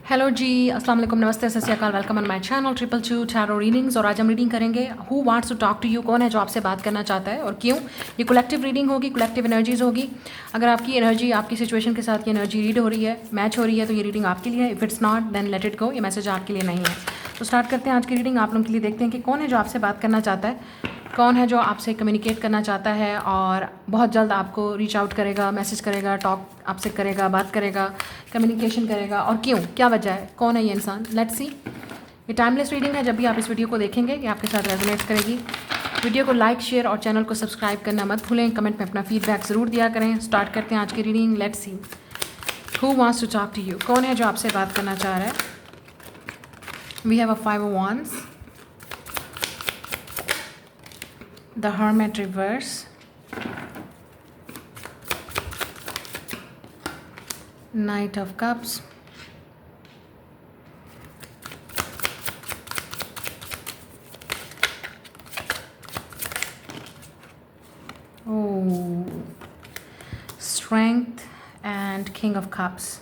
Hello जी, अस्सलाम वालेकुम, नमस्ते, सत श्री अकाल, welcome on my channel 222 tarot readings. और आज हम रीडिंग करेंगे who wants to talk to you, कौन है जो आपसे बात करना चाहता है और क्यों। ये कलेक्टिव रीडिंग होगी, कलेक्टिव एनर्जीज होगी। अगर आपकी एनर्जी आपकी सिचुएशन के साथ ये एनर्जी रीड हो रही है, मैच हो रही है, तो ये रीडिंग आपके लिए है। If it's not then let it go, ये मैसेज आपके लिए नहीं है। तो स्टार्ट करते हैं आज की रीडिंग आप लोगों के लिए। देखते हैं कि कौन है जो आपसे बात करना चाहता है, कौन है जो आपसे कम्युनिकेट करना चाहता है और बहुत जल्द आपको रीच आउट करेगा, मैसेज करेगा, टॉक आपसे करेगा, बात करेगा, कम्युनिकेशन करेगा, और क्यों, क्या वजह है, कौन है ये इंसान। Let's see. ये टाइमलेस रीडिंग है, जब भी आप इस वीडियो को देखेंगे ये आपके साथ रेजोनेट करेगी। वीडियो को लाइक, शेयर और चैनल को सब्सक्राइब करना मत भूलें। कमेंट में अपना फीडबैक ज़रूर दिया करें। स्टार्ट करते हैं आज की reading. Let's see who wants to talk to you, कौन है जो आपसे बात करना चाह रहा है। We have a 5 of wands, the hermit reverse, knight of cups, strength and king of cups.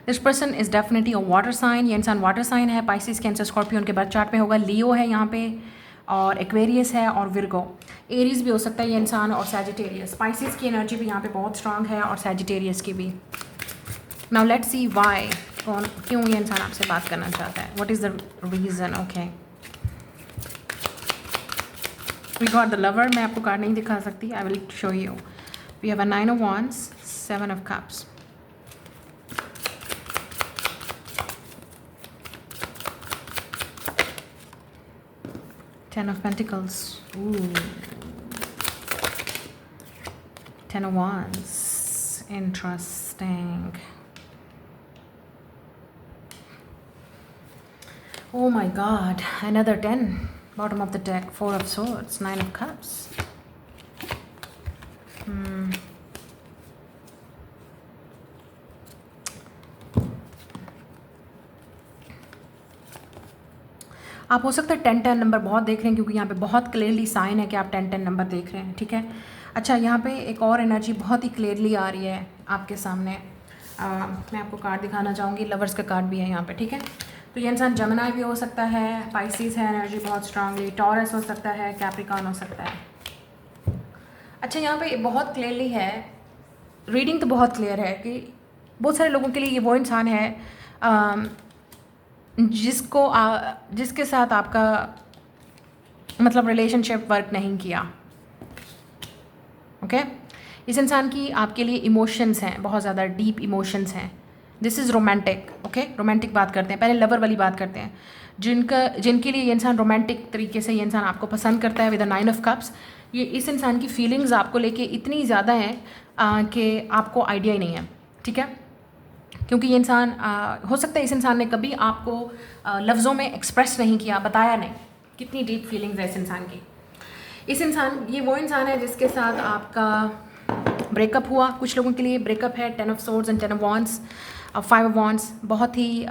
This person is definitely a water sign. ये इंसान वाटर साइन है, पाइसिस, कैंसर, स्कॉर्पियो उनके बर्थ चार्ट में होगा। लियो है यहाँ पे, और एक्वेरियस है, और विर्गो। एरीज भी हो सकता है ये इंसान, और सैजिटेरियस। पाइसिस की एनर्जी भी यहाँ पे बहुत स्ट्रांग है, और सैजिटेरियस की भी। नाउ लेट्स सी वाई, कौन, क्यों ये इंसान आपसे बात करना चाहता है। What is the reason. Okay, we got the lover. मैं आपको कार्ड नहीं दिखा सकती, I will show you. We have a 9 of wands, 7 of cups, Ten of Pentacles, ooh, 10 of Wands, interesting. Oh my God, another 10, bottom of the deck, 4 of Swords, 9 of Cups. आप हो सकता है 10-10 number बहुत देख रहे हैं, क्योंकि यहाँ पे बहुत क्लियरली साइन है कि आप 10-10 नंबर देख रहे हैं, ठीक है। अच्छा, यहाँ पे एक और एनर्जी बहुत ही क्लियरली आ रही है आपके सामने। मैं आपको कार्ड दिखाना चाहूँगी, लवर्स का कार्ड भी है यहाँ पे, ठीक है। तो ये इंसान जमनाई भी हो सकता है, पाइसिस है एनर्जी बहुत स्ट्रांगली, टॉरस हो सकता है, कैप्रिकॉर्न हो सकता है। अच्छा, यहाँ पे बहुत क्लियरली है, रीडिंग तो बहुत क्लियर है कि बहुत सारे लोगों के लिए ये वो इंसान है जिसके साथ आपका मतलब रिलेशनशिप वर्क नहीं किया। ओके, इस इंसान की आपके लिए इमोशंस हैं, बहुत ज़्यादा डीप इमोशंस हैं। This is romantic. Okay, romantic बात करते हैं, पहले लवर वाली बात करते हैं। जिनके लिए ये इंसान रोमांटिक तरीके से ये इंसान आपको पसंद करता है विद द 9 of cups। ये इस इंसान की फीलिंग्स आपको लेके इतनी ज़्यादा हैं कि आपको आइडिया ही नहीं है, ठीक है। क्योंकि ये इंसान हो सकता है इस इंसान ने कभी आपको लफ्ज़ों में एक्सप्रेस नहीं किया, बताया नहीं कितनी डीप फीलिंग्स है इस इंसान की। ये वो इंसान है जिसके साथ आपका ब्रेकअप हुआ। कुछ लोगों के लिए ब्रेकअप है, 10 of swords and 10 of wands, 5 of wands। बहुत ही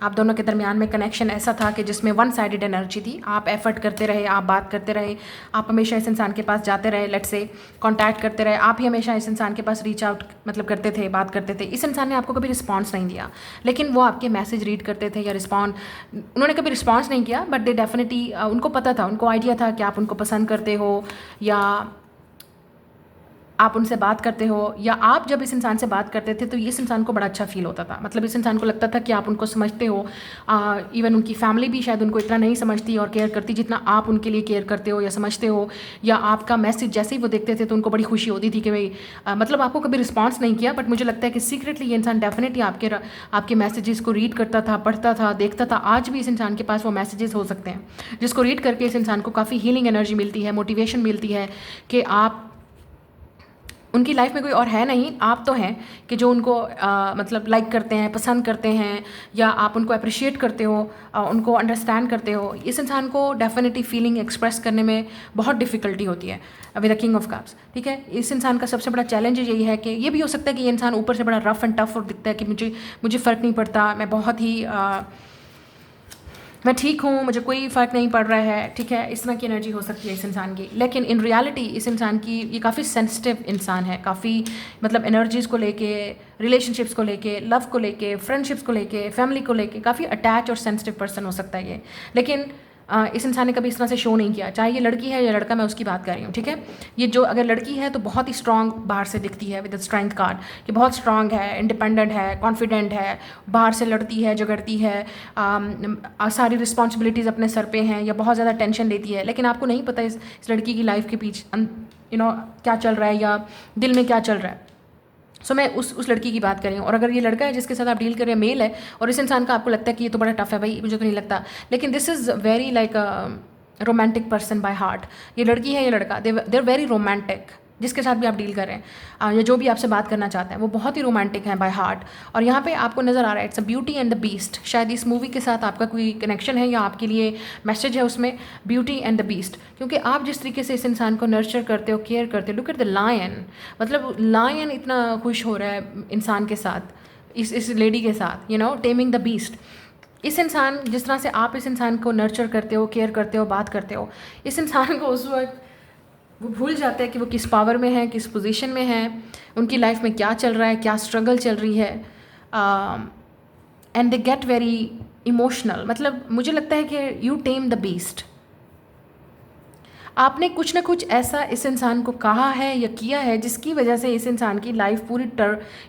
आप दोनों के दरमियान में कनेक्शन ऐसा था कि जिसमें वन साइडेड एनर्जी थी। आप एफर्ट करते रहे, आप बात करते रहे, आप हमेशा इस इंसान के पास जाते रहे, लेट से कांटेक्ट करते रहे, आप ही हमेशा इस इंसान के पास रीच आउट मतलब करते थे, बात करते थे। इस इंसान ने आपको कभी रिस्पॉन्स नहीं दिया, लेकिन वो आपके मैसेज रीड करते थे या उन्होंने कभी रिस्पॉन्स नहीं किया, बट दे डेफिनेटली उनको पता था, उनको आइडिया था कि आप उनको पसंद करते हो, या आप उनसे बात करते हो, या आप जब इस इंसान से बात करते थे तो इस इंसान को बड़ा अच्छा फील होता था। मतलब इस इंसान को लगता था कि आप उनको समझते हो। इवन उनकी फैमिली भी शायद उनको इतना नहीं समझती और केयर करती जितना आप उनके लिए केयर करते हो या समझते हो। या आपका मैसेज जैसे ही वो देखते थे तो उनको बड़ी खुशी होती थी कि भाई मतलब आपको कभी रिस्पॉन्स नहीं किया, बट मुझे लगता है कि सीक्रेटली ये इंसान डेफिनेटली आपके मैसेजेस को रीड करता था, पढ़ता था, देखता था। आज भी इस इंसान के पास वो मैसेजेस हो सकते हैं जिसको रीड करके इस इंसान को काफ़ी हीलिंग एनर्जी मिलती है, मोटिवेशन मिलती है कि आप उनकी लाइफ में कोई और है नहीं, आप तो हैं कि जो उनको मतलब लाइक करते हैं, पसंद करते हैं, या आप उनको अप्रिशिएट करते हो, उनको अंडरस्टैंड करते हो। इस इंसान को डेफिनेटली फीलिंग एक्सप्रेस करने में बहुत डिफ़िकल्टी होती है with the king of cups, ठीक है। इस इंसान का सबसे बड़ा चैलेंज यही है कि ये भी हो सकता है कि ये इंसान ऊपर से बड़ा रफ एंड टफ और दिखता है कि मुझे फ़र्क नहीं पड़ता, मैं बहुत ही मैं ठीक हूँ, मुझे कोई फ़र्क नहीं पड़ रहा है, ठीक है, इस तरह की एनर्जी हो सकती है इस इंसान की। लेकिन इन रियलिटी इस इंसान की ये काफ़ी सेंसिटिव इंसान है, काफ़ी मतलब एनर्जीज़ को लेके, रिलेशनशिप्स को लेके, लव को लेके, फ्रेंडशिप्स को लेके, फैमिली को लेके काफ़ी अटैच और सेंसिटिव पर्सन हो सकता है ये। लेकिन इस इंसान ने कभी इस तरह से शो नहीं किया, चाहे ये लड़की है या लड़का, मैं उसकी बात कर रही हूँ, ठीक है। ये जो अगर लड़की है तो बहुत ही स्ट्रांग बाहर से दिखती है विद स्ट्रेंथ कार्ड, कि बहुत स्ट्रांग है, इंडिपेंडेंट है, कॉन्फिडेंट है, बाहर से लड़ती है, झगड़ती है, सारी रिस्पॉन्सिबिलिटीज़ अपने सर पे हैं या बहुत ज़्यादा टेंशन लेती है। लेकिन आपको नहीं पता इस लड़की की लाइफ के पीछे क्या चल रहा है या दिल में क्या चल रहा है। सो मैं उस लड़की की बात कर रही हूँ। और अगर ये लड़का है जिसके साथ आप डील कर रहे हैं, मेल है, और इस इंसान का आपको लगता है कि ये तो बड़ा टफ है भाई, मुझे तो नहीं लगता, लेकिन this is very like romantic person by heart. ये लड़की है, ये लड़का, दे आर वेरी रोमांटिक। जिसके साथ भी आप डील कर रहे हैं या जो भी आपसे बात करना चाहते हैं, वो बहुत ही रोमांटिक है बाय हार्ट। और यहाँ पे आपको नज़र आ रहा है it's a beauty and the beast. शायद इस मूवी के साथ आपका कोई कनेक्शन है या आपके लिए मैसेज है उसमें, ब्यूटी एंड द बीस्ट। क्योंकि आप जिस तरीके से इस इंसान को नर्चर करते हो, केयर करते हो, लुक एट द लायन, मतलब लायन इतना खुश हो रहा है इंसान के साथ, इस लेडी के साथ, टेमिंग द बीस्ट। इस इंसान जिस तरह से आप इस इंसान को नर्चर करते हो, केयर करते हो, बात करते हो, इस इंसान को उस वक्त वो भूल जाते हैं कि वो किस पावर में है, किस पोजीशन में है, उनकी लाइफ में क्या चल रहा है, क्या स्ट्रगल चल रही है, and they get very emotional. मतलब मुझे लगता है कि यू टेम द बीस्ट। आपने कुछ ना कुछ ऐसा इस इंसान को कहा है या किया है जिसकी वजह से इस इंसान की लाइफ पूरी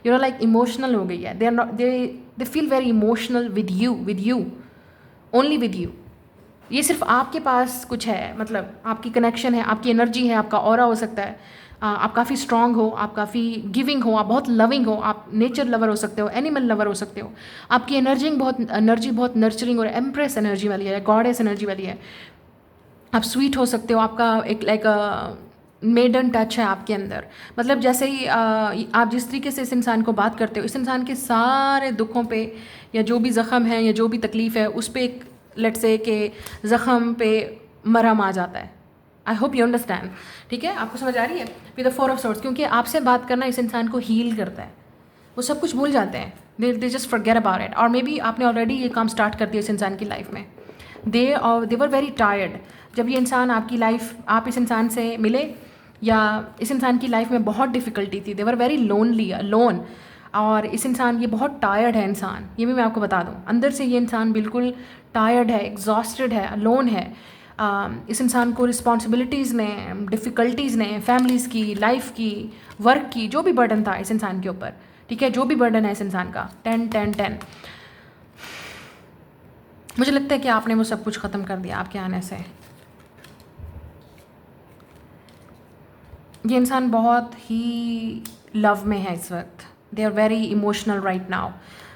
लाइक इमोशनल हो गई है। They feel very emotional with you only with you. ये सिर्फ आपके पास कुछ है, मतलब आपकी कनेक्शन है, आपकी एनर्जी है, आपका ऑरा हो सकता है, आप काफ़ी स्ट्रांग हो, आप काफ़ी गिविंग हो, आप बहुत लविंग हो, आप नेचर लवर हो सकते हो, एनिमल लवर हो सकते हो, आपकी एनर्जी बहुत नर्चरिंग और एम्प्रेस एनर्जी वाली है, गॉडेस एनर्जी वाली है, आप स्वीट हो सकते हो, आपका एक लाइक मेडन टच है आपके अंदर। मतलब जैसे ही आप जिस तरीके से इस इंसान को बात करते हो, इस इंसान के सारे दुखों पे या जो भी ज़ख़म है या जो भी तकलीफ़ है, उस पर एक लेट्स से के ज़ख़म पे मरहम आ जाता है। आई होप यू अंडरस्टैंड, ठीक है, आपको समझ आ रही है। With the four of swords, क्योंकि आपसे बात करना इस इंसान को हील करता है, वो सब कुछ भूल जाते हैं, they just forget about it. और मे बी आपने ऑलरेडी ये काम स्टार्ट कर दिया इस इंसान की लाइफ में। दे वर वेरी टायर्ड। जब ये इंसान आपकी लाइफ, आप इस इंसान से मिले या इस इंसान की लाइफ में बहुत डिफ़िकल्टी थी, दे वर वेरी लोनली, लोन। और इस इंसान, ये बहुत टायर्ड है इंसान, ये भी मैं आपको बता दूं, अंदर से ये इंसान बिल्कुल टायर्ड है, एग्जॉस्टेड है, अलोन है। इस इंसान को रिस्पॉन्सिबिलिटीज़ ने, डिफ़िकल्टीज़ ने, फैमिलीज़ की, लाइफ की, वर्क की, जो भी बर्डन था इस इंसान के ऊपर, ठीक है, जो भी बर्डन है इस इंसान का, 10-10-10, मुझे लगता है कि आपने वो सब कुछ ख़त्म कर दिया आपके आने से। ये इंसान बहुत ही लव में है इस वक्त, they are very emotional right now,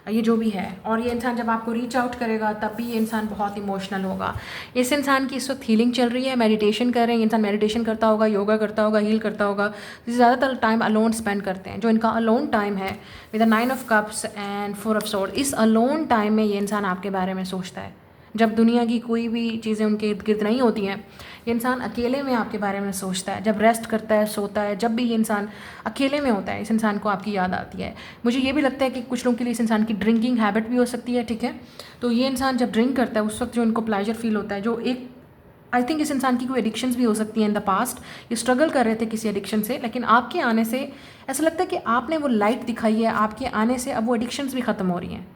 ये जो भी है। और ये इंसान जब आपको रीच आउट करेगा तब भी ये इंसान बहुत इमोशनल होगा। इस इंसान की इस वक्त हीलिंग चल रही है, मेडिटेशन कर रहे हैं, इंसान मेडिटेशन करता होगा, योगा करता होगा, हील करता होगा, ज़्यादातर टाइम अलोन स्पेंड करते हैं। जो इनका अलोन टाइम है with the 9 of cups and 4 of sword, इस अलोन टाइम में ये इंसान आपके बारे में सोचता है। जब दुनिया की कोई भी चीज़ें उनके इर्द गिर्द नहीं होती हैं, ये इंसान अकेले में आपके बारे में सोचता है। जब रेस्ट करता है, सोता है, जब भी ये इंसान अकेले में होता है, इस इंसान को आपकी याद आती है। मुझे ये भी लगता है कि कुछ लोगों के लिए इस इंसान की ड्रिंकिंग हैबिट भी हो सकती है, ठीक है। तो ये इंसान जब ड्रिंक करता है उस वक्त जो इनको प्लेजर फील होता है, जो एक आई थिंक इस इंसान की कोई एडिक्शंस भी हो सकती हैं इन द पास्ट, ये स्ट्रगल कर रहे थे किसी एडिक्शन से, लेकिन आपके आने से ऐसा लगता है कि आपने वो लाइट दिखाई है, आपके आने से अब वो एडिक्शंस भी ख़त्म हो रही हैं।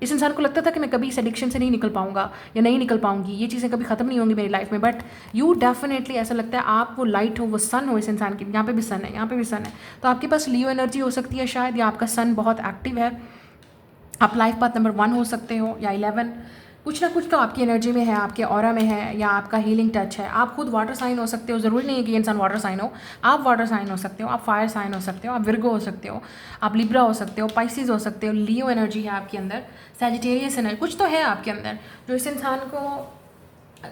इस इंसान को लगता था कि मैं कभी इस एडिक्शन से नहीं निकल पाऊंगा या नहीं निकल पाऊंगी, ये चीज़ें कभी ख़त्म नहीं होंगी मेरी लाइफ में, बट यू डेफिनेटली, ऐसा लगता है आप वो लाइट हो, वो सन हो इस इंसान की। यहाँ पे भी सन है, यहाँ पे भी सन है, तो आपके पास लियो एनर्जी हो सकती है शायद, या आपका सन बहुत एक्टिव है, आप लाइफ पाथ नंबर 1 हो सकते हो या 11, कुछ ना कुछ तो आपकी एनर्जी में है, आपके ऑरा में है, या आपका हीलिंग टच है। आप खुद वाटर साइन हो सकते हो, ज़रूरी नहीं है कि ये इंसान वाटर साइन हो, आप वाटर साइन हो सकते हो, आप फायर साइन हो सकते हो, आप विर्गो हो सकते हो, आप लिब्रा हो सकते हो, पाइसिस हो सकते हो, लियो एनर्जी है आपके अंदर, सैजिटेरियस एनर्जी, कुछ तो है आपके अंदर जो इस इंसान को,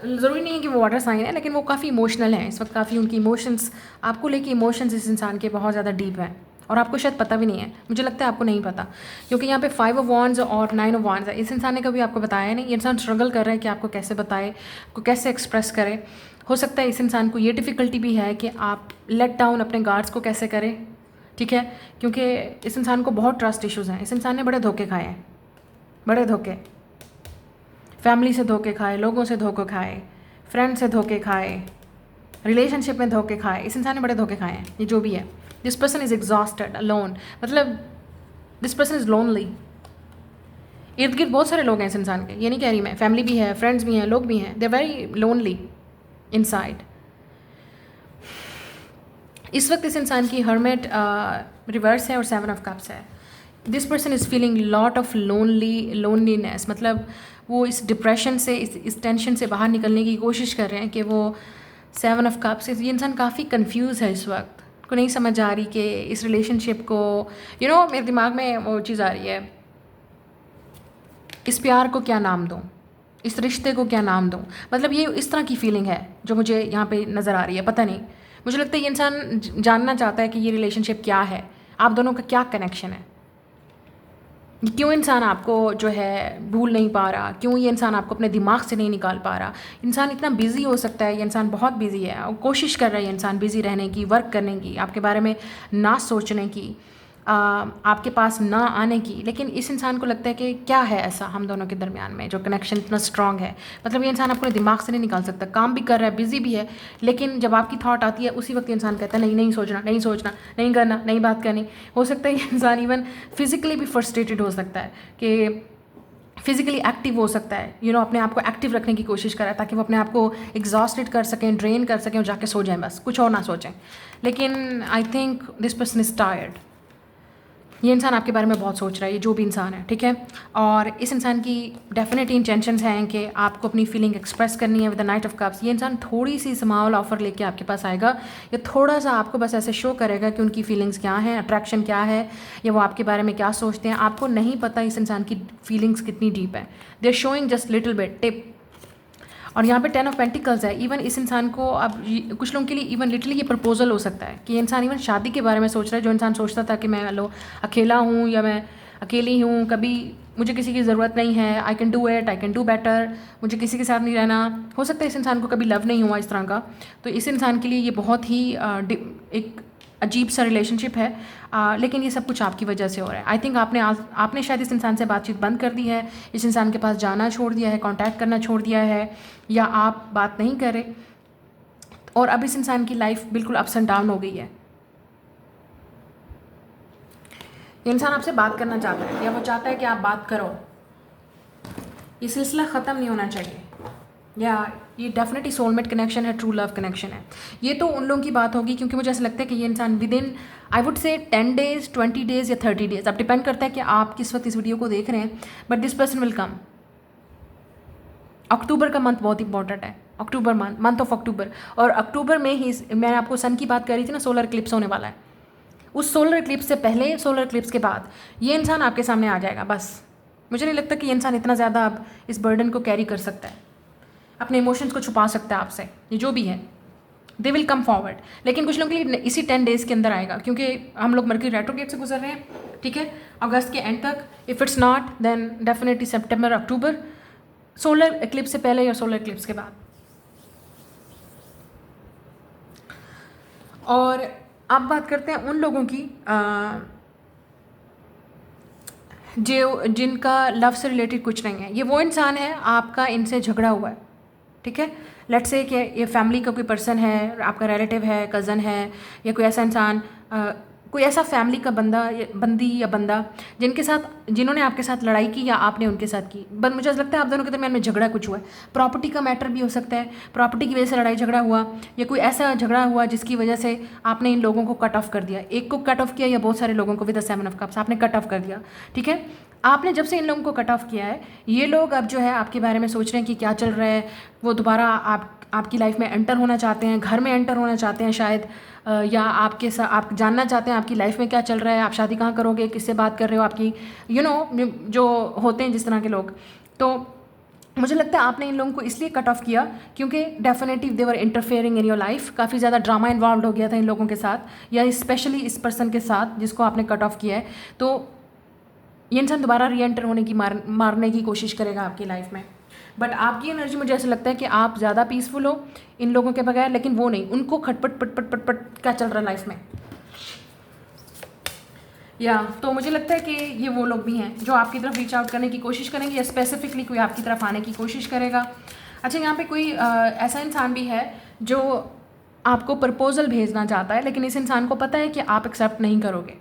ज़रूरी नहीं है कि वो वाटर साइन है, लेकिन वो काफ़ी इमोशनल है इस वक्त, काफ़ी उनकी इमोशंस, आपको लेके इमोशंस इस इंसान के बहुत ज़्यादा डीप हैं, और आपको शायद पता भी नहीं है। मुझे लगता है आपको नहीं पता, क्योंकि यहाँ पे 5 ऑफ वॉन्ड्स और 9 ऑफ वॉन्ड्स है। इस इंसान ने कभी आपको बताया नहीं, ये इंसान स्ट्रगल कर रहा है कि आपको कैसे बताए, को कैसे एक्सप्रेस करे। हो सकता है इस इंसान को ये डिफ़िकल्टी भी है कि आप लेट डाउन अपने गार्ड्स को कैसे करें, ठीक है, क्योंकि इस इंसान को बहुत ट्रस्ट इश्यूज़ हैं, इस इंसान ने बड़े धोखे खाए हैं, बड़े धोखे। फैमिली से धोखे खाए, लोगों से धोखे खाए, फ्रेंड से धोखे खाए, रिलेशनशिप में धोखे खाए, इस इंसान ने बड़े धोखे खाए हैं। ये जो भी है, this person is exhausted, alone, मतलब दिस पर्सन इज़ लोनली। इर्द गिर्द बहुत सारे लोग हैं इस इंसान के, ये नहीं कह रही मैं, फैमिली भी है, फ्रेंड्स भी हैं, लोग भी हैं, they are very lonely inside. इस वक्त इस इंसान की हर्मिट रिवर्स है और 7 ऑफ कप्स है। This person is feeling lot of loneliness, मतलब वो इस डिप्रेशन से, इस टेंशन से बाहर निकलने की कोशिश कर रहे हैं कि वो 7 ऑफ कप्स, ये इंसान काफ़ी कंफ्यूज है इस वक्त, को नहीं समझ आ रही कि इस रिलेशनशिप को, मेरे दिमाग में वो चीज़ आ रही है, इस प्यार को क्या नाम दूँ, इस रिश्ते को क्या नाम दूँ, मतलब ये इस तरह की फीलिंग है जो मुझे यहाँ पे नज़र आ रही है। पता नहीं, मुझे लगता है ये इंसान जानना चाहता है कि ये रिलेशनशिप क्या है, आप दोनों का क्या कनेक्शन है, क्यों इंसान आपको जो है भूल नहीं पा रहा, क्यों ये इंसान आपको अपने दिमाग से नहीं निकाल पा रहा। इंसान इतना बिज़ी हो सकता है, ये इंसान बहुत बिज़ी है और कोशिश कर रहा है ये इंसान बिज़ी रहने की, वर्क करने की, आपके बारे में ना सोचने की, आपके पास ना आने की, लेकिन इस इंसान को लगता है कि क्या है ऐसा हम दोनों के दरमियान में जो कनेक्शन इतना स्ट्रांग है। मतलब ये इंसान अपने दिमाग से नहीं निकाल सकता, काम भी कर रहा है, बिज़ी भी है, लेकिन जब आपकी थॉट आती है उसी वक्त इंसान कहता है नहीं सोचना, नहीं सोचना, नहीं करना, नहीं बात करनी। हो सकता है ये इंसान इवन फिज़िकली भी फ्रस्ट्रेटेड हो सकता है, कि फिज़िकली एक्टिव हो सकता है, अपने आप को एक्टिव रखने की कोशिश कर रहा है ताकि वो अपने आप को एग्जॉस्टेड कर सकें, ड्रेन कर सकें और जाके सो जाएं, बस कुछ और ना सोचें। लेकिन I think this person is tired. ये इंसान आपके बारे में बहुत सोच रहा है, ये जो भी इंसान है, ठीक है। और इस इंसान की डेफिनेट इंटेंशंस हैं कि आपको अपनी फीलिंग एक्सप्रेस करनी है with the night of cups. ये इंसान थोड़ी सी स्मॉल ऑफर लेके आपके पास आएगा, या थोड़ा सा आपको बस ऐसे शो करेगा कि उनकी फीलिंग्स क्या हैं, अट्रैक्शन क्या है, या वो आपके बारे में क्या सोचते हैं। आपको नहीं पता इस इंसान की फीलिंग्स कितनी डीप है, they are showing just little bit tip. और यहाँ पे 10 ऑफ पेंटिकल्स है। इवन इस इंसान को अब कुछ लोगों के लिए इवन लिटरली ये प्रपोजल हो सकता है कि ये इंसान इवन शादी के बारे में सोच रहा है। जो इंसान सोचता था कि मैं अकेला हूँ या मैं अकेली हूँ, कभी मुझे किसी की ज़रूरत नहीं है, I can do it, I can do better, मुझे किसी के साथ नहीं रहना। हो सकता है इस इंसान को कभी लव नहीं हुआ इस तरह का, तो इस इंसान के लिए ये बहुत ही एक अजीब सा रिलेशनशिप है। लेकिन ये सब कुछ आपकी वजह से हो रहा है। आई थिंक आपने शायद इस इंसान से बातचीत बंद कर दी है, इस इंसान के पास जाना छोड़ दिया है, कांटेक्ट करना छोड़ दिया है, या आप बात नहीं कर रहे, और अब इस इंसान की लाइफ बिल्कुल अप्स एंड डाउन हो गई है। ये इंसान आपसे बात करना चाहता है, या वो चाहता है कि आप बात करो। ये सिलसिला ख़त्म नहीं होना चाहिए, या ये डेफिनेटली सोलमेट कनेक्शन है, ट्रू लव कनेक्शन है। ये तो उन लोगों की बात होगी, क्योंकि मुझे ऐसा लगता है कि ये इंसान with in I would say 10 days, 20 days या 30 डेज़, अब डिपेंड करता है कि आप किस वक्त इस वीडियो को देख रहे हैं, but this person will come. अक्टूबर का मंथ बहुत इंपॉर्टेंट है, अक्टूबर मंथ ऑफ अक्टूबर, और अक्टूबर में ही मैंने आपको सन की बात करी थी ना, सोलर इक्लिप्स होने वाला है। उस सोलर इक्लिप्स से पहले, सोलर इक्लिप्स के बाद ये इंसान आपके सामने आ जाएगा। बस मुझे नहीं लगता कि ये इंसान इतना ज़्यादा अब इस बर्डन को कैरी कर सकता है, अपने इमोशंस को छुपा सकता है आपसे। ये जो भी है, दे विल कम फॉरवर्ड। लेकिन कुछ लोगों के लिए इसी 10 डेज़ के अंदर आएगा, क्योंकि हम लोग मर्क्यूरी रेट्रोग्रेड से गुजर रहे हैं, ठीक है, अगस्त के एंड तक। If it's not then definitely सितंबर, अक्टूबर, सोलर इक्लिप्स से पहले या सोलर इक्लिप्स के बाद। और अब बात करते हैं उन लोगों की जो जिनका लव से रिलेटेड कुछ नहीं है। ये वो इंसान है, आपका इनसे झगड़ा हुआ है, ठीक है। लेट्स से कि ये फैमिली का कोई पर्सन है, आपका रिलेटिव है, कज़न है, या कोई ऐसा इंसान, कोई ऐसा फैमिली का बंदी या बंदा जिन्होंने आपके साथ लड़ाई की या आपने उनके साथ की। बट मुझे ऐसा लगता है आप दोनों के दरमियान में झगड़ा कुछ हुआ है, प्रॉपर्टी का मैटर भी हो सकता है, प्रॉपर्टी की वजह से लड़ाई झगड़ा हुआ, या कोई ऐसा झगड़ा हुआ जिसकी वजह से आपने इन लोगों को कट ऑफ कर दिया। एक को कट ऑफ किया या बहुत सारे लोगों को विद द 7 ऑफ कप्स आपने कट ऑफ कर दिया, ठीक है। आपने जब से इन लोगों को कट ऑफ किया है, ये लोग अब जो है आपके बारे में सोच रहे हैं कि क्या चल रहा है, वो दोबारा आपकी लाइफ में एंटर होना चाहते हैं, घर में एंटर होना चाहते हैं शायद, या आपके साथ आप जानना चाहते हैं आपकी लाइफ में क्या चल रहा है, आप शादी कहाँ करोगे, किससे बात कर रहे हो, आपकी जो होते हैं जिस तरह के लोग। तो मुझे लगता है आपने इन लोगों को इसलिए कट ऑफ किया क्योंकि definitely they were interfering in your life. काफ़ी ज़्यादा ड्रामा इन्वॉल्व हो गया था इन लोगों के साथ, या स्पेशली इस पर्सन के साथ जिसको आपने कट ऑफ किया है। तो ये इंसान दोबारा री एंटर होने की मारने की कोशिश करेगा आपकी लाइफ में। बट आपकी एनर्जी, मुझे ऐसा लगता है कि आप ज़्यादा पीसफुल हो इन लोगों के बगैर, लेकिन वो नहीं, उनको खटपट पट पट पट पट क्या चल रहा है लाइफ में। या तो मुझे लगता है कि ये वो लोग भी हैं जो आपकी तरफ रीच आउट करने की कोशिश करेंगे या स्पेसिफिकली कोई आपकी तरफ आने की कोशिश करेगा। अच्छा, यहाँ पे कोई ऐसा इंसान भी है जो आपको प्रपोजल भेजना चाहता है, लेकिन इस इंसान को पता है कि आप एक्सेप्ट नहीं करोगे।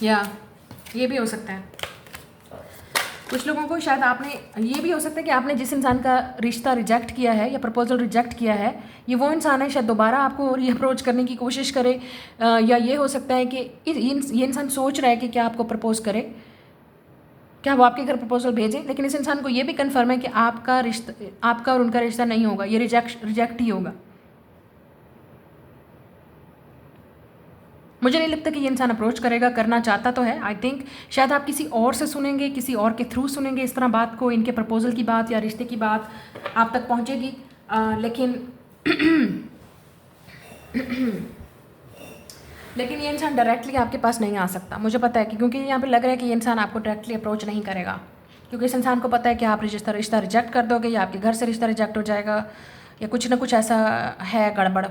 या ये भी हो सकता है कुछ लोगों को, शायद आपने, ये भी हो सकता है कि आपने जिस इंसान का रिश्ता रिजेक्ट किया है या प्रपोजल रिजेक्ट किया है, ये वो इंसान है शायद दोबारा आपको रीअप्रोच करने की कोशिश करे। या ये हो सकता है कि ये इंसान सोच रहा है कि क्या आपको प्रपोज करे, क्या वो आपके घर प्रपोजल भेजें, लेकिन इस इंसान को ये भी कन्फर्म है कि आपका और उनका रिश्ता नहीं होगा, ये रिजेक्ट ही होगा। मुझे नहीं लगता कि ये इंसान अप्रोच करेगा, करना चाहता तो है। आई थिंक शायद आप किसी और से सुनेंगे, किसी और के थ्रू सुनेंगे इस तरह बात को, इनके प्रपोजल की बात या रिश्ते की बात आप तक पहुंचेगी। लेकिन लेकिन ये इंसान डायरेक्टली आपके पास नहीं आ सकता, मुझे पता है कि, क्योंकि यहाँ पे लग रहा है कि ये इंसान आपको डायरेक्टली अप्रोच नहीं करेगा, क्योंकि इस इंसान को पता है कि आप रिश्ता रिजेक्ट कर दोगे या आपके घर से रिश्ता रिजेक्ट हो जाएगा या कुछ ना कुछ ऐसा है गड़बड़,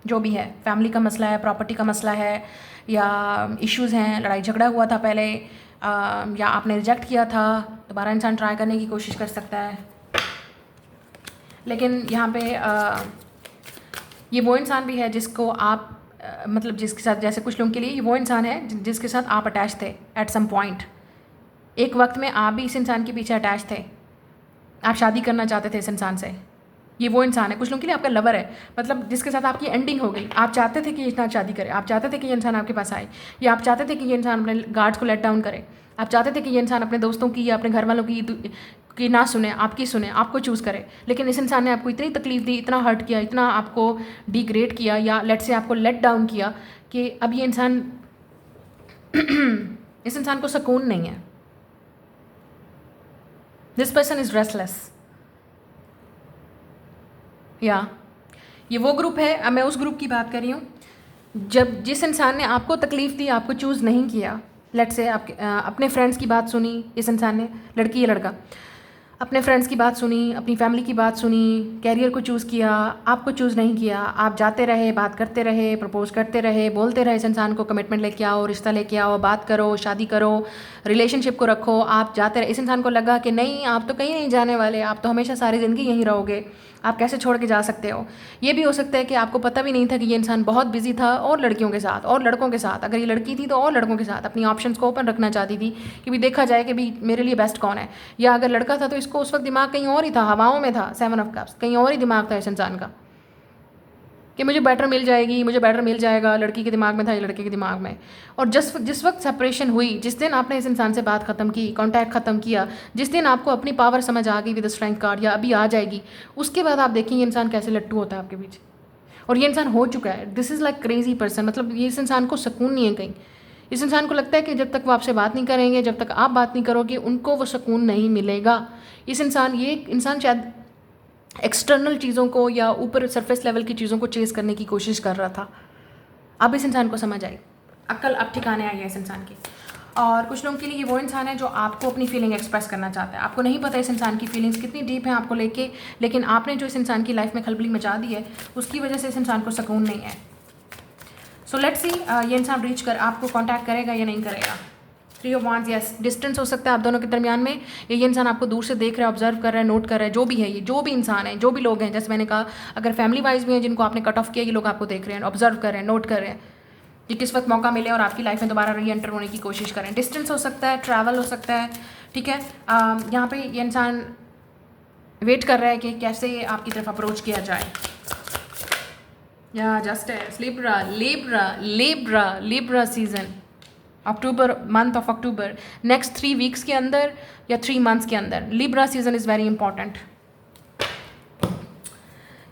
जो भी है, फैमिली का मसला है, प्रॉपर्टी का मसला है, या इश्यूज़ हैं, लड़ाई झगड़ा हुआ था पहले, या आपने रिजेक्ट किया था, दोबारा इंसान ट्राई करने की कोशिश कर सकता है। लेकिन यहाँ पे ये वो इंसान भी है जिसको आप मतलब जिसके साथ, जैसे कुछ लोगों के लिए ये वो इंसान है जिसके साथ आप अटैच थे एट सम पॉइंट। एक वक्त में आप भी इस इंसान के पीछे अटैच थे, आप शादी करना चाहते थे इस इंसान से। ये वो इंसान है, कुछ लोगों के लिए आपका लवर है, मतलब जिसके साथ आपकी एंडिंग हो गई। आप चाहते थे कि ये इंसान शादी करे, आप चाहते थे कि ये इंसान आपके पास आए, या आप चाहते थे कि ये इंसान अपने गार्ड्स को लेट डाउन करे, आप चाहते थे कि ये इंसान अपने दोस्तों की या अपने घर वालों की ना सुने, आपकी सुने, आपको चूज़ करे। लेकिन इस इंसान ने आपको इतनी तकलीफ दी, इतना हर्ट किया, इतना आपको डिग्रेड किया, या लेट से आपको लेट डाउन किया कि अब ये इंसान इस इंसान को सुकून नहीं है। This person is restless. या ये वो ग्रुप है, अब मैं उस ग्रुप की बात कर रही हूँ जब जिस इंसान ने आपको तकलीफ़ दी, आपको चूज़ नहीं किया, लेट से आपके अपने फ्रेंड्स की बात सुनी इस इंसान ने, लड़की या लड़का, अपने फ्रेंड्स की बात सुनी, अपनी फैमिली की बात सुनी, कैरियर को चूज़ किया, आपको चूज़ नहीं किया। आप जाते रहे, बात करते रहे, प्रपोज करते रहे, बोलते रहे इस इंसान को कमिटमेंट लेके आओ, रिश्ता लेके आओ, बात करो, शादी करो, रिलेशनशिप को रखो। आप जाते रहे, इस इंसान को लगा कि नहीं, आप तो कहीं नहीं जाने वाले, आप तो हमेशा सारी ज़िंदगी यहीं रहोगे, आप कैसे छोड़ के जा सकते हो। ये भी हो सकता है कि आपको पता भी नहीं था कि ये इंसान बहुत बिजी था और लड़कियों के साथ और लड़कों के साथ, अगर ये लड़की थी तो और लड़कों के साथ अपनी ऑप्शंस को ओपन रखना चाहती थी कि भी देखा जाए कि भी मेरे लिए बेस्ट कौन है। या अगर लड़का था तो इसको उस वक्त दिमाग कहीं और ही था, हवाओं में था, 7 ऑफ कप्स, कहीं और ही दिमाग था इस इंसान का कि मुझे बेटर मिल जाएगी, मुझे बेटर मिल जाएगा। लड़की के दिमाग में था, ये लड़के के दिमाग में। और जिस वक्त सेपरेशन हुई, जिस दिन आपने इस इंसान से बात ख़त्म की, कांटेक्ट ख़त्म किया, जिस दिन आपको अपनी पावर समझ आ गई विद स्ट्रेंथ कार्ड, या अभी आ जाएगी, उसके बाद आप देखेंगे इंसान कैसे लट्टू होता है आपके पीछे। और ये इंसान हो चुका है। This is like crazy person, मतलब ये इस इंसान को सुकून नहीं है कहीं। इस इंसान को लगता है कि जब तक वो आपसे बात नहीं करेंगे, जब तक आप बात नहीं करोगे, उनको वो सुकून नहीं मिलेगा। ये इंसान शायद एक्सटर्नल चीज़ों को या ऊपर सरफेस लेवल की चीज़ों को चेज़ करने की कोशिश कर रहा था। अब इस इंसान को समझ आई, अक्ल अब ठिकाने आई है इस इंसान की। और कुछ लोगों के लिए ये वो इंसान है जो आपको अपनी फीलिंग एक्सप्रेस करना चाहता है। आपको नहीं पता इस इंसान की फीलिंग्स कितनी डीप हैं आपको लेके, लेकिन आपने जो इस इंसान की लाइफ में खलबली मचा दी है, उसकी वजह से इस इंसान को सुकून नहीं है। सो लेट्स सी ये इंसान रीच कर आपको कांटेक्ट करेगा या नहीं करेगा। 3 ऑफ वांड्स, यस, डिस्टेंस हो सकता है आप दोनों के दरमियान में। ये इंसान आपको दूर से देख रहा है, ऑब्जर्व कर रहा है, नोट कर रहा है, जो भी है, ये जो भी इंसान है, जो भी लोग हैं, जैसे मैंने कहा, अगर फैमिली वाइज भी हैं जिनको आपने कट ऑफ किया, ये लोग आपको देख रहे हैं, ऑब्जर्व कर रहे हैं, नोट कर रहे हैं कि किस वक्त मौका मिले और आपकी लाइफ में दोबारा री एंटर होने की कोशिश करें। डिस्टेंस हो सकता है, ट्रैवल हो सकता है, ठीक है। यहाँ पे ये इंसान वेट कर रहा है कि कैसे आपकी तरफ अप्रोच किया जाए। या justice, Libra, Libra, Libra, Libra season, October, month of October, next 3 weeks के अंदर या 3 मंथ्स के अंदर Libra season is very important.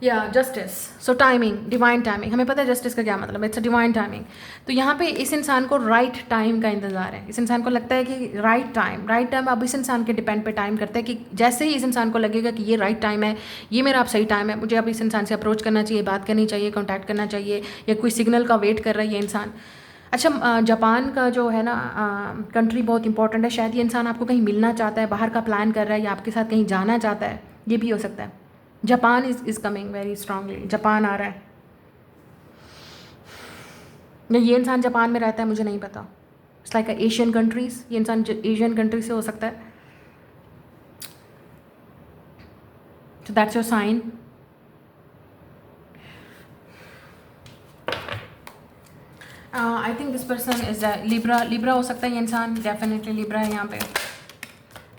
या जस्टिस, सो टाइमिंग, डिवाइन टाइमिंग, हमें पता है जस्टिस का क्या मतलब है, इट्स अ डिवाइन टाइमिंग। तो यहाँ पे इस इंसान को राइट टाइम का इंतज़ार है। इस इंसान को लगता है कि राइट टाइम अब इस इंसान के डिपेंड पे टाइम करता है कि जैसे ही इस इंसान को लगेगा कि ये राइट टाइम है, ये मेरा अब सही टाइम है, मुझे अब इस इंसान से अप्रोच करना चाहिए, बात करनी चाहिए, कॉन्टैक्ट करना चाहिए, या कोई सिग्नल का वेट कर रहा है ये इंसान। अच्छा, जापान का जो है ना कंट्री बहुत इंपॉर्टेंट है। शायद ये इंसान आपको कहीं मिलना चाहता है, बाहर का प्लान कर रहा है, या आपके साथ कहीं जाना चाहता है, ये भी हो सकता है। Japan is coming very strongly, Japan आ रहा है। या ये इंसान जापान में रहता है, मुझे नहीं पता। इट्स लाइक एशियन कंट्रीज़, ये इंसान एशियन कंट्री से हो सकता है। So that's your sign. I think this person is Libra हो सकता है ये इंसान, definitely Libra है यहाँ पे।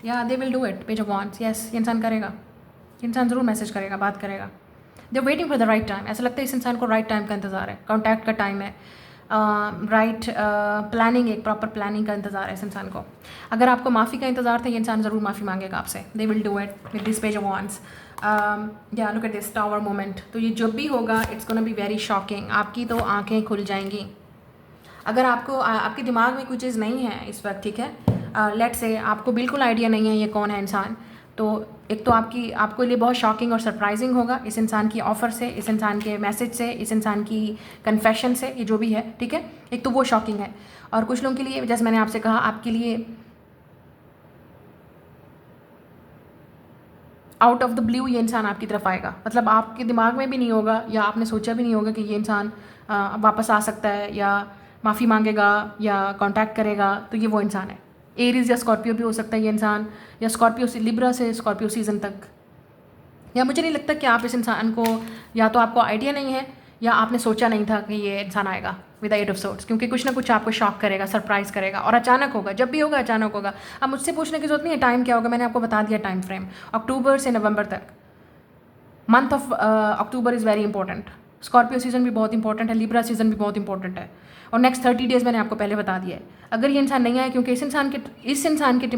Yeah, they will do it. Page of Wands. Yes, ये इंसान करेगा, ये इंसान ज़रूर मैसेज करेगा, बात करेगा। They're waiting for the right time. ऐसा लगता है इस इंसान को right time का इंतज़ार है, कॉन्टैक्ट का टाइम है, राइट प्लानिंग, एक प्रॉपर प्लानिंग का इंतज़ार है इस इंसान को। अगर आपको माफ़ी का इंतज़ार था, ये इंसान ज़रूर माफ़ी मांगेगा आपसे। They will do it with this page of wands. या look at this tower moment. तो ये जब भी होगा it's gonna be very shocking. आपकी तो आंखें खुल जाएंगी। अगर आपको आपके दिमाग में कोई चीज़ नहीं है इस वक्त, ठीक है, लेट से आपको बिल्कुल आइडिया नहीं है ये कौन है इंसान, तो एक तो आपको लिए बहुत शॉकिंग और सरप्राइजिंग होगा इस इंसान की ऑफ़र से, इस इंसान के मैसेज से, इस इंसान की कन्फेशन से, ये जो भी है, ठीक है, एक तो वो शॉकिंग है। और कुछ लोगों के लिए, जैसे मैंने आपसे कहा, आपके लिए आउट ऑफ द ब्लू ये इंसान आपकी तरफ आएगा। मतलब आपके दिमाग में भी नहीं होगा या आपने सोचा भी नहीं होगा कि ये इंसान वापस आ सकता है या माफ़ी मांगेगा या कांटेक्ट करेगा, तो ये वो इंसान है। एरीज या स्कॉर्पियो भी हो सकता है ये इंसान, या स्कॉर्पियो से लिब्रा से स्कॉर्पियो सीज़न तक। या मुझे नहीं लगता कि आप इस इंसान को, या तो आपको आइडिया नहीं है या आपने सोचा नहीं था कि ये इंसान आएगा with the eight of swords, क्योंकि कुछ ना कुछ आपको शॉक करेगा, सरप्राइज़ करेगा, और अचानक होगा। जब भी होगा अचानक होगा। अब मुझसे पूछने की जरूरत नहीं है टाइम क्या होगा, मैंने आपको बता दिया टाइम फ्रेम, अक्टूबर से नवंबर तक। Month of October is very important. Scorpio season भी बहुत इंपॉर्टेंट है, लिब्रा सीज़न भी बहुत इंपॉर्टेंट है, और नेक्स्ट 30 डेज़ मैंने आपको पहले बता दिया है। अगर ये इंसान नहीं आया, क्योंकि इस इंसान के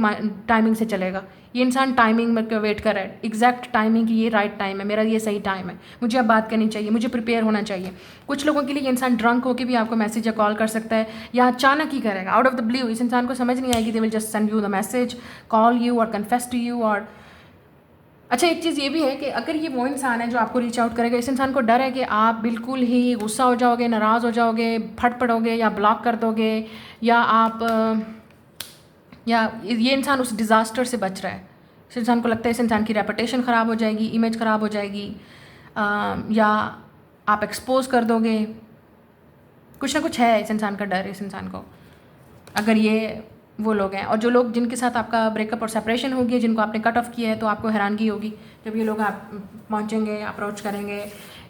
टाइमिंग से चलेगा, ये इंसान टाइमिंग में वेट कर रहा है, एग्जैक्ट टाइमिंग की, ये राइट टाइम है, मेरा ये सही टाइम है, मुझे अब बात करनी चाहिए, मुझे प्रिपेयर होना चाहिए। कुछ लोगों के लिए ये इंसान ड्रंक होकर भी आपको मैसेज या कॉल कर सकता है, या अचानक ही करेगा, आउट ऑफ द ब्लू। इस इंसान को समझ नहीं आएगी, they will just send you the message, call you और कन्फेस टू यू। और अच्छा, एक चीज़ ये भी है कि अगर ये वो इंसान है जो आपको रीच आउट करेगा, इस इंसान को डर है कि आप बिल्कुल ही गुस्सा हो जाओगे, नाराज़ हो जाओगे, फट पड़ोगे या ब्लॉक कर दोगे, या या ये इंसान उस डिज़ास्टर से बच रहा है। इस इंसान को लगता है इस इंसान की रेपुटेशन ख़राब हो जाएगी, इमेज ख़राब हो जाएगी, या आप एक्सपोज कर दोगे। कुछ ना कुछ है इस इंसान का डर, इस इंसान को, अगर ये वो लोग हैं। और जो लोग जिनके साथ आपका ब्रेकअप और सेपरेशन होगी, जिनको आपने कट ऑफ किया है, तो आपको हैरानगी होगी जब ये लोग आप पहुँचेंगे, अप्रोच करेंगे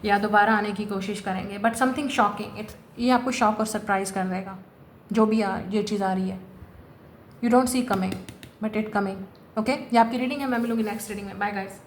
या दोबारा आने की कोशिश करेंगे। बट समथिंग शॉकिंग, ये आपको शॉक और सरप्राइज़ कर देगा, जो भी ये चीज़ आ रही है। You don't see coming but it coming. Okay, ये आपकी रीडिंग है, मैं मिलूंगी नेक्स्ट रीडिंग में। Bye guys.